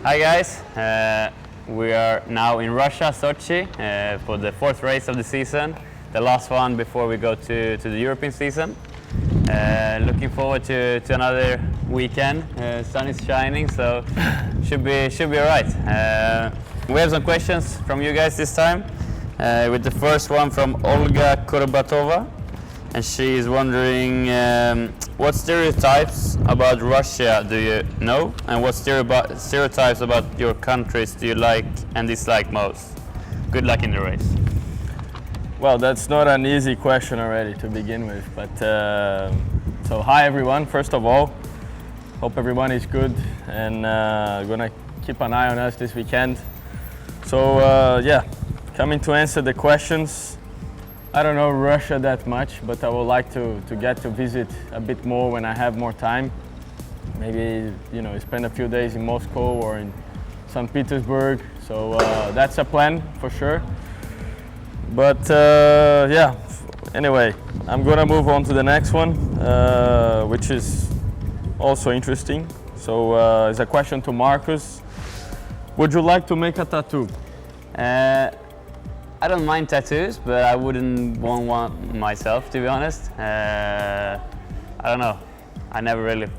Hi guys, we are now in Russia, Sochi, for the fourth race of the season, the last one before we go to the European season. Looking forward to another weekend. Sun is shining, so should be alright. We have some questions from you guys this time, with the first one from Olga Kurbatova, and she is wondering what stereotypes about Russia do you know, and what stereotypes about your countries do you like and dislike most? Good luck in the race. Well, that's not an easy question already to begin with, but so hi everyone, first of all. Hope everyone is good and gonna keep an eye on us this weekend. So yeah, coming to answer the questions, I don't know Russia that much, but I would like to get to visit a bit more when I have more time. Maybe, you know, spend a few days in Moscow or in St. Petersburg. So that's a plan for sure. But yeah, anyway, I'm gonna move on to the next one, which is also interesting. So it's a question to Marcus. Would you like to make a tattoo? I don't mind tattoos, but I wouldn't want one myself, to be honest. I don't know. I never really.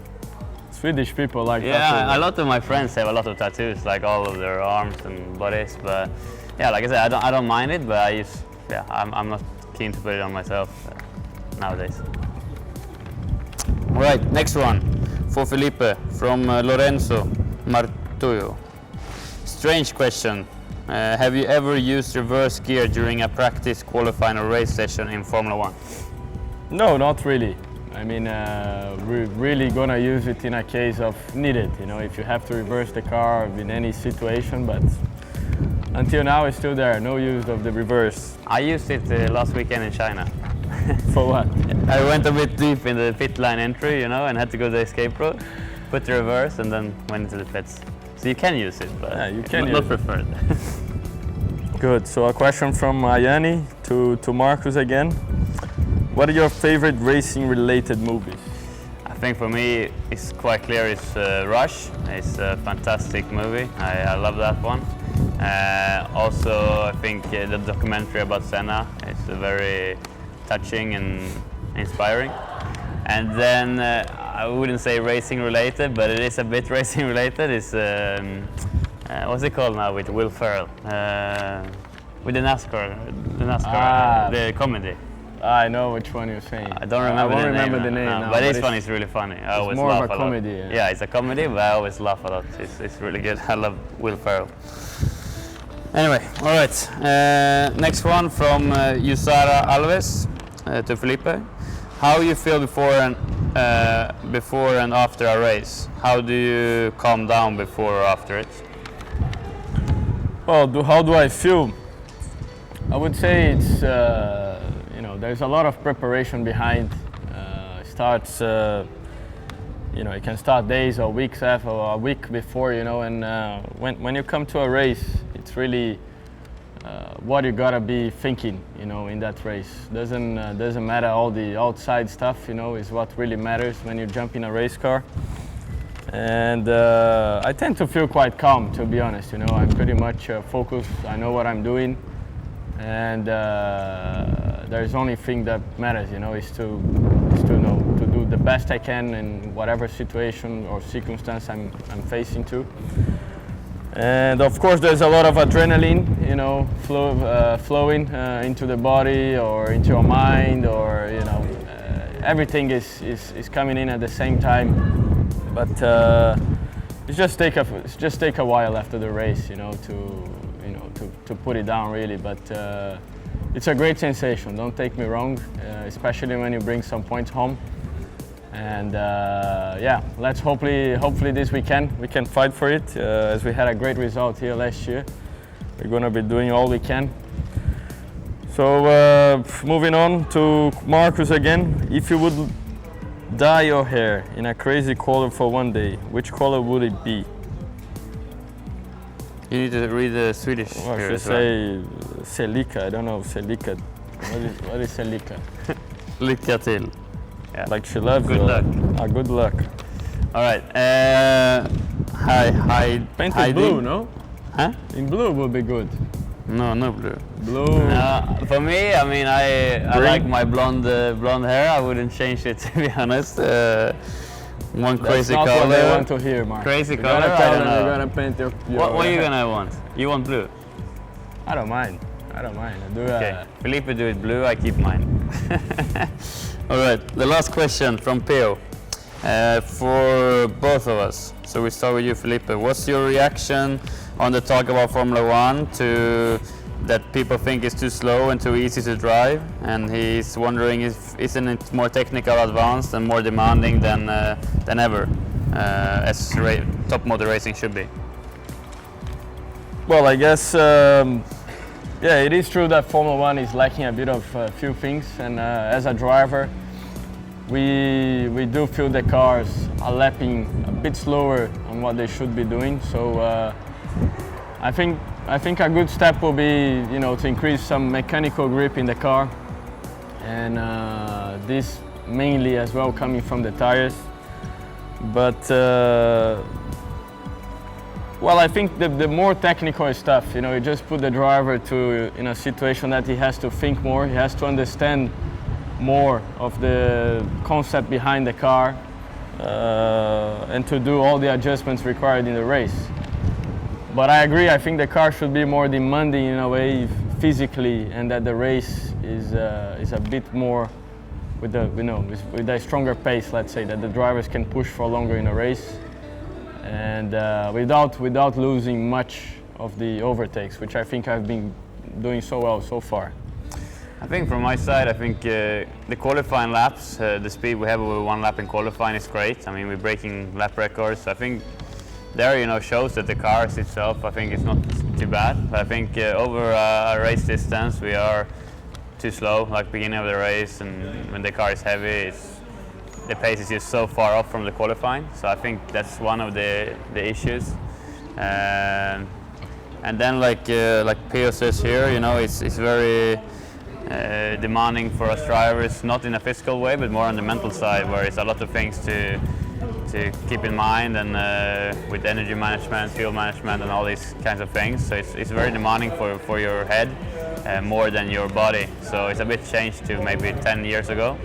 Swedish people like tattoos. Yeah, a lot of my friends have a lot of tattoos, like all of their arms and bodies. But yeah, like I said, I don't mind it, but I'm not keen to put it on myself nowadays. All right, next one for Felipe from Lorenzo Martuyo. Strange question. Have you ever used reverse gear during a practice, qualifying, or race session in Formula 1? No, not really. I mean, we're really gonna use it in a case of needed, you know, if you have to reverse the car in any situation, but until now it's still there, no use of the reverse. I used it last weekend in China. For what? I went a bit deep in the pit line entry, you know, and had to go to the escape road, put the reverse, and then went into the pits. So you can use it, but yeah, you can not preferred. Good. So a question from Ayani to Marcus again. What are your favorite racing-related movies? I think for me, it's quite clear. It's Rush. It's a fantastic movie. I love that one. Also, I think the documentary about Senna is very touching and inspiring. And then I wouldn't say racing related, but it is a bit racing related. It's what's it called now with Will Ferrell? With the NASCAR, the comedy. I know which one you're saying. I don't remember. I won't the name remember the name now, now, but this one is really funny. I always more laugh of a comedy. Yeah, it's a comedy, but I always laugh a lot. It's really good. I love Will Ferrell. Anyway, all right. Next one from Yusara Alves to Felipe. How you feel before and after a race? How do you calm down before or after it? Well, how do I feel? I would say it's you know, there's a lot of preparation behind. It starts you know, it can start days or weeks after or a week before, you know, and when you come to a race, it's really what you gotta be thinking, you know, in that race. Doesn't matter all the outside stuff, you know, is what really matters when you jump in a race car. And I tend to feel quite calm, to be honest. You know, I'm pretty much focused. I know what I'm doing, and there's only thing that matters, you know, is to know to do the best I can in whatever situation or circumstance I'm facing to. And of course, there's a lot of adrenaline, you know, flowing into the body or into your mind, or you know, everything is coming in at the same time. But it just take a while after the race, you know, to put it down really. But it's a great sensation. Don't take me wrong, especially when you bring some points home. And yeah, let's hopefully this weekend we can fight for it, as we had a great result here last year. We're gonna be doing all we can. So moving on to Marcus again. If you would dye your hair in a crazy color for one day, which color would it be? You need to read the Swedish. Well, I should say Selika. I don't know Selika. What is Selika? Lycka till. Yeah. Like she loves good luck. Good luck. All right. Paint it hiding. blue, no? Huh? In blue would be good. No, no blue. Blue. For me, I mean, I like my blonde hair. I wouldn't change it, to be honest. One crazy That's not color. what they want to hear, Mark. Crazy You color. gotta I tell don't them know. you're gonna paint your What are you gonna want? You want blue? I don't mind. I don't mind. I do. Okay. Felipe do it blue. I keep mine. All right. The last question from Peo for both of us. So we start with you, Felipe. What's your reaction on the talk about Formula One to that people think is too slow and too easy to drive? And he's wondering if isn't it more technical, advanced, and more demanding than ever, as top motor racing should be. Well, I guess, yeah, it is true that Formula One is lacking a bit of a few things, and as a driver, we do feel the cars are lapping a bit slower on what they should be doing. So I think a good step will be, to increase some mechanical grip in the car, and this mainly as well coming from the tires. But well, I think the more technical stuff, you just put the driver in a situation that he has to think more, he has to understand more of the concept behind the car, and to do all the adjustments required in the race. But I agree, I think the car should be more demanding in a way physically, and that the race is a bit more with a stronger pace, let's say, that the drivers can push for longer in a race, and without losing much of the overtakes, which I think I've been doing so well so far. I think from my side, I think the qualifying laps, the speed we have with one lap in qualifying is great. I mean, we're breaking lap records. I think there, shows that the cars itself, I think it's not too bad. But I think over a race distance, we are too slow, like beginning of the race, and when the car is heavy, the pace is just so far off from the qualifying. So I think that's one of the issues. And then, like Pio says here, it's very demanding for us drivers, not in a physical way, but more on the mental side, where it's a lot of things to keep in mind, and with energy management, fuel management, and all these kinds of things. So it's very demanding for your head, more than your body. So it's a bit changed to maybe 10 years ago.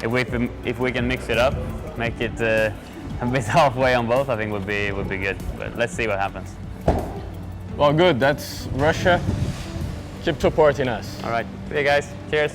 If we can mix it up, make it a bit halfway on both, I think would be good. But let's see what happens. Well, good. That's Russia. Keep supporting us. All right. See you guys. Cheers.